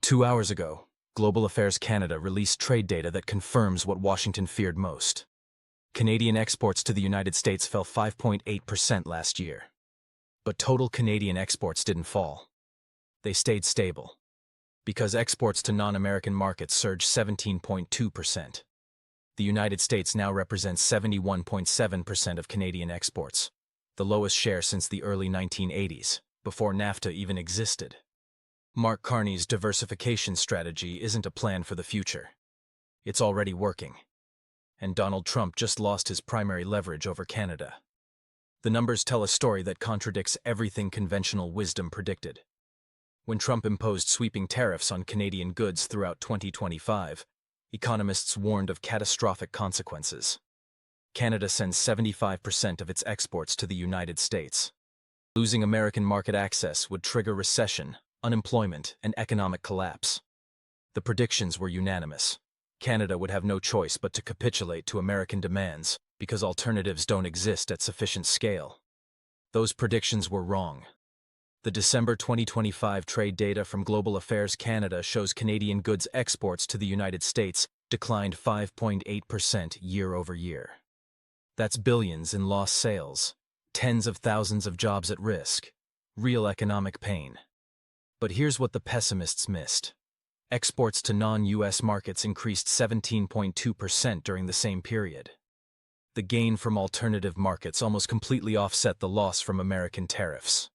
2 hours ago, Global Affairs Canada released trade data that confirms what Washington feared most. Canadian exports to the United States fell 5.8% last year. But total Canadian exports didn't fall. They stayed stable. Because exports to non-American markets surged 17.2%. The United States now represents 71.7% of Canadian exports, the lowest share since the early 1980s, before NAFTA even existed. Mark Carney's diversification strategy isn't a plan for the future. It's already working. And Donald Trump just lost his primary leverage over Canada. The numbers tell a story that contradicts everything conventional wisdom predicted. When Trump imposed sweeping tariffs on Canadian goods throughout 2025, economists warned of catastrophic consequences. Canada sends 75% of its exports to the United States. Losing American market access would trigger recession, unemployment, and economic collapse. The predictions were unanimous. Canada would have no choice but to capitulate to American demands because alternatives don't exist at sufficient scale. Those predictions were wrong. The December 2025 trade data from Global Affairs Canada shows Canadian goods exports to the United States declined 5.8% year over year. That's billions in lost sales, tens of thousands of jobs at risk, real economic pain. But here's what the pessimists missed. Exports to non-U.S. markets increased 17.2% during the same period. The gain from alternative markets almost completely offset the loss from American tariffs.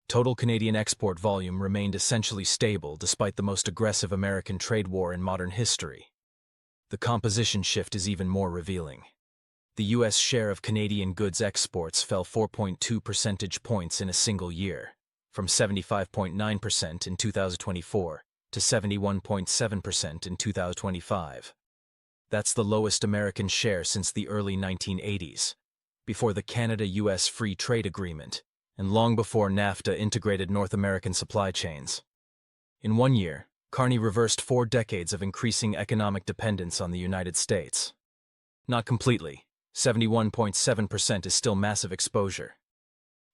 Total Canadian export volume remained essentially stable despite the most aggressive American trade war in modern history. The composition shift is even more revealing. The U.S. share of Canadian goods exports fell 4.2 percentage points in a single year, from 75.9% in 2024 to 71.7% in 2025. That's the lowest American share since the early 1980s, before the Canada-U.S. Free Trade Agreement, and long before NAFTA integrated North American supply chains. In 1 year, Carney reversed 4 decades of increasing economic dependence on the United States. Not completely. 71.7% is still massive exposure.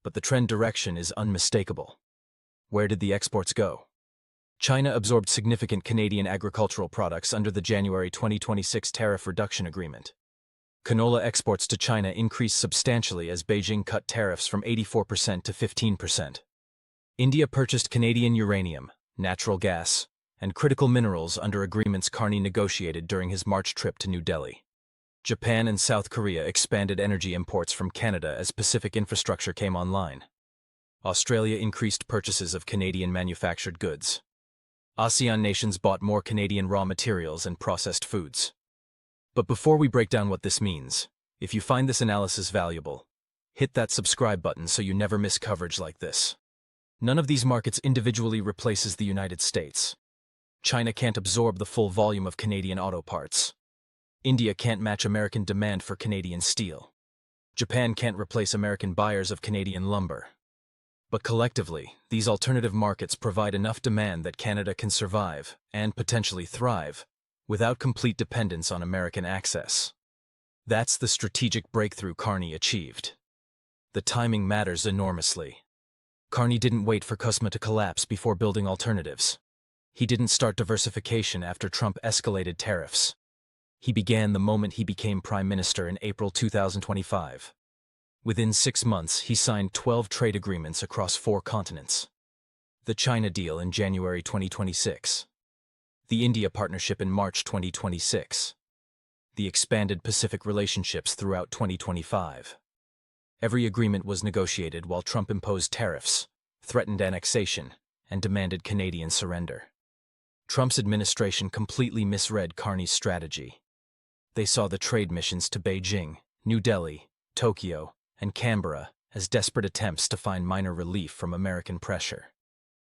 But the trend direction is unmistakable. Where did the exports go? China absorbed significant Canadian agricultural products under the January 2026 tariff reduction agreement. Canola exports to China increased substantially as Beijing cut tariffs from 84% to 15%. India purchased Canadian uranium, natural gas, and critical minerals under agreements Carney negotiated during his March trip to New Delhi. Japan and South Korea expanded energy imports from Canada as Pacific infrastructure came online. Australia increased purchases of Canadian manufactured goods. ASEAN nations bought more Canadian raw materials and processed foods. But before we break down what this means, if you find this analysis valuable, hit that subscribe button so you never miss coverage like this. None of these markets individually replaces the United States. China can't absorb the full volume of Canadian auto parts. India can't match American demand for Canadian steel. Japan can't replace American buyers of Canadian lumber. But collectively, these alternative markets provide enough demand that Canada can survive, and potentially thrive, without complete dependence on American access. That's the strategic breakthrough Carney achieved. The timing matters enormously. Carney didn't wait for CUSMA to collapse before building alternatives. He didn't start diversification after Trump escalated tariffs. He began the moment he became Prime Minister in April 2025. Within 6 months, he signed 12 trade agreements across 4 continents. The China deal in January 2026. The India partnership in March 2026. The expanded Pacific relationships throughout 2025. Every agreement was negotiated while Trump imposed tariffs, threatened annexation, and demanded Canadian surrender. Trump's administration completely misread Carney's strategy. They saw the trade missions to Beijing, New Delhi, Tokyo, and Canberra as desperate attempts to find minor relief from American pressure.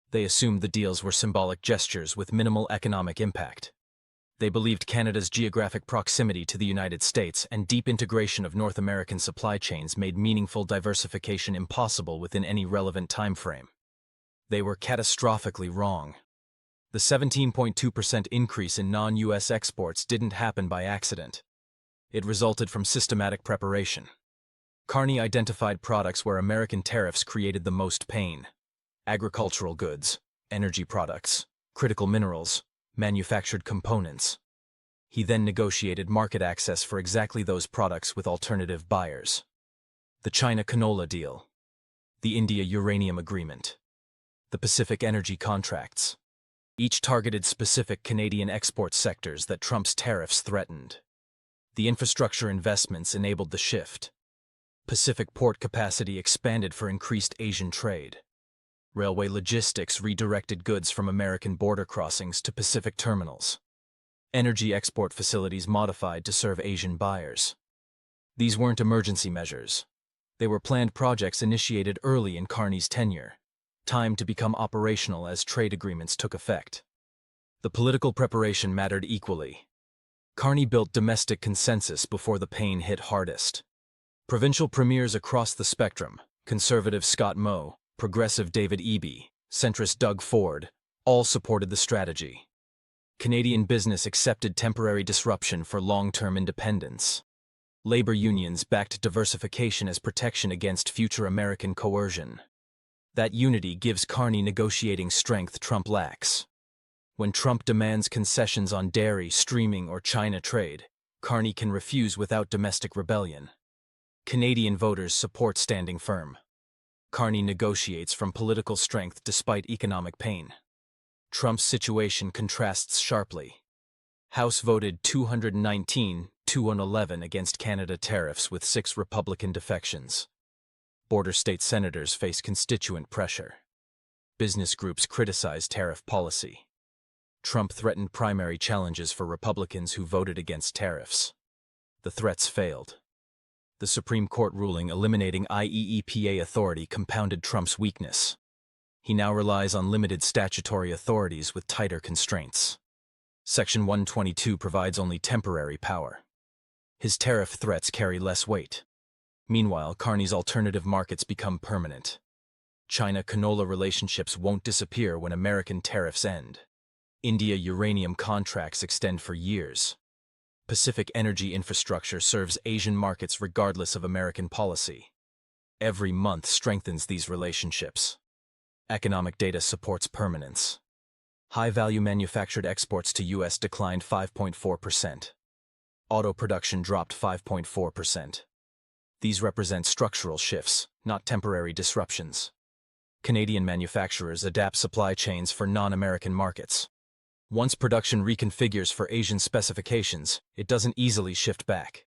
They assumed the deals were symbolic gestures with minimal economic impact. They believed Canada's geographic proximity to the United States and deep integration of North American supply chains made meaningful diversification impossible within any relevant time frame. They were catastrophically wrong. The 17.2% increase in non-U.S. exports didn't happen by accident. It resulted from systematic preparation. Carney identified products where American tariffs created the most pain: agricultural goods, energy products, critical minerals, manufactured components. He then negotiated market access for exactly those products with alternative buyers. The China canola deal, the India uranium agreement, the Pacific energy contracts. Each targeted specific Canadian export sectors that Trump's tariffs threatened. The infrastructure investments enabled the shift. Pacific port capacity expanded for increased Asian trade. Railway logistics redirected goods from American border crossings to Pacific terminals. Energy export facilities modified to serve Asian buyers. These weren't emergency measures. They were planned projects initiated early in Carney's tenure, timed to become operational as trade agreements took effect. The political preparation mattered equally. Carney built domestic consensus before the pain hit hardest. Provincial premiers across the spectrum, conservative Scott Moe, progressive David Eby, centrist Doug Ford, all supported the strategy. Canadian business accepted temporary disruption for long-term independence. Labor unions backed diversification as protection against future American coercion. That unity gives Carney negotiating strength Trump lacks. When Trump demands concessions on dairy, streaming, or China trade, Carney can refuse without domestic rebellion. Canadian voters support standing firm. Carney negotiates from political strength despite economic pain. Trump's situation contrasts sharply. House voted 219-211 against Canada tariffs with 6 Republican defections. Border state senators face constituent pressure. Business groups criticize tariff policy. Trump threatened primary challenges for Republicans who voted against tariffs. The threats failed. The Supreme Court ruling eliminating IEEPA authority compounded Trump's weakness. He now relies on limited statutory authorities with tighter constraints. Section 122 provides only temporary power. His tariff threats carry less weight. Meanwhile, Carney's alternative markets become permanent. China canola relationships won't disappear when American tariffs end. India uranium contracts extend for years. Pacific energy infrastructure serves Asian markets regardless of American policy. Every month strengthens these relationships. Economic data supports permanence. High-value manufactured exports to U.S. declined 5.4%. Auto production dropped 5.4%. These represent structural shifts, not temporary disruptions. Canadian manufacturers adapt supply chains for non-American markets. Once production reconfigures for Asian specifications, it doesn't easily shift back.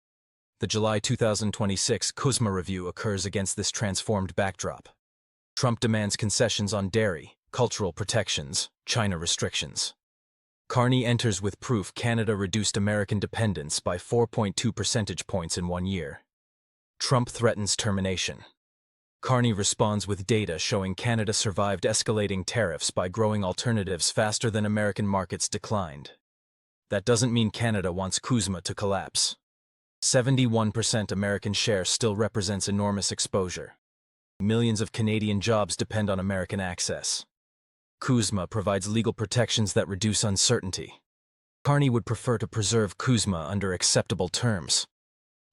The July 2026 CUSMA review occurs against this transformed backdrop. Trump demands concessions on dairy, cultural protections, China restrictions. Carney enters with proof Canada reduced American dependence by 4.2 percentage points in 1 year. Trump threatens termination. Carney responds with data showing Canada survived escalating tariffs by growing alternatives faster than American markets declined. That doesn't mean Canada wants CUSMA to collapse. 71% American share still represents enormous exposure. Millions of Canadian jobs depend on American access. CUSMA provides legal protections that reduce uncertainty. Carney would prefer to preserve CUSMA under acceptable terms.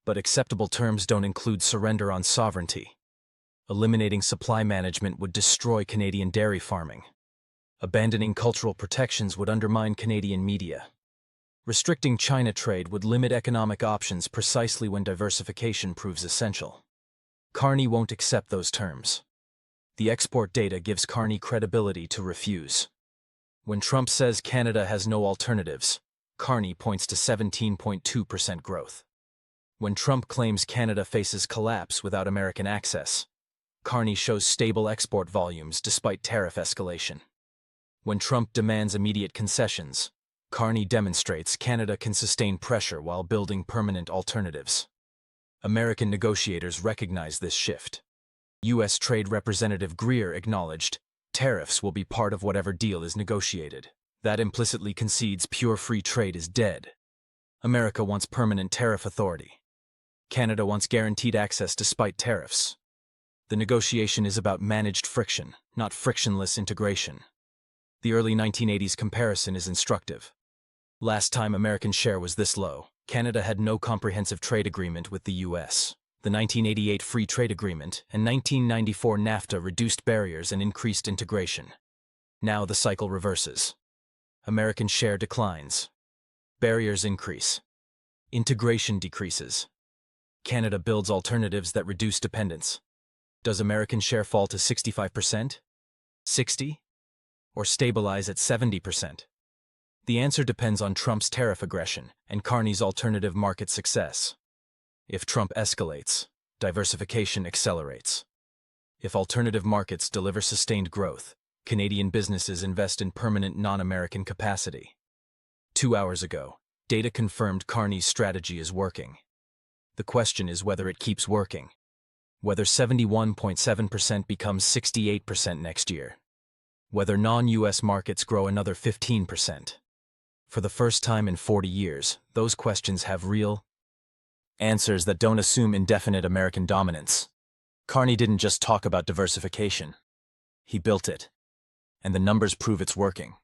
But acceptable terms don't include surrender on sovereignty. Eliminating supply management would destroy Canadian dairy farming. Abandoning cultural protections would undermine Canadian media. Restricting China trade would limit economic options precisely when diversification proves essential. Carney won't accept those terms. The export data gives Carney credibility to refuse. When Trump says Canada has no alternatives, Carney points to 17.2% growth. When Trump claims Canada faces collapse without American access, Carney shows stable export volumes despite tariff escalation. When Trump demands immediate concessions, Carney demonstrates Canada can sustain pressure while building permanent alternatives. American negotiators recognize this shift. U.S. Trade Representative Greer acknowledged, tariffs will be part of whatever deal is negotiated. That implicitly concedes pure free trade is dead. America wants permanent tariff authority. Canada wants guaranteed access despite tariffs. The negotiation is about managed friction, not frictionless integration. The early 1980s comparison is instructive. Last time American share was this low, Canada had no comprehensive trade agreement with the U.S. The 1988 Free Trade Agreement and 1994 NAFTA reduced barriers and increased integration. Now the cycle reverses. American share declines. Barriers increase. Integration decreases. Canada builds alternatives that reduce dependence. Does American share fall to 65%? 60%? Or stabilize at 70%? The answer depends on Trump's tariff aggression and Carney's alternative market success. If Trump escalates, diversification accelerates. If alternative markets deliver sustained growth, Canadian businesses invest in permanent non-American capacity. 2 hours ago, data confirmed Carney's strategy is working. The question is whether it keeps working. Whether 71.7% becomes 68% next year. Whether non-U.S. markets grow another 15%. For the first time in 40 years, those questions have real answers that don't assume indefinite American dominance. Carney didn't just talk about diversification. He built it. And the numbers prove it's working.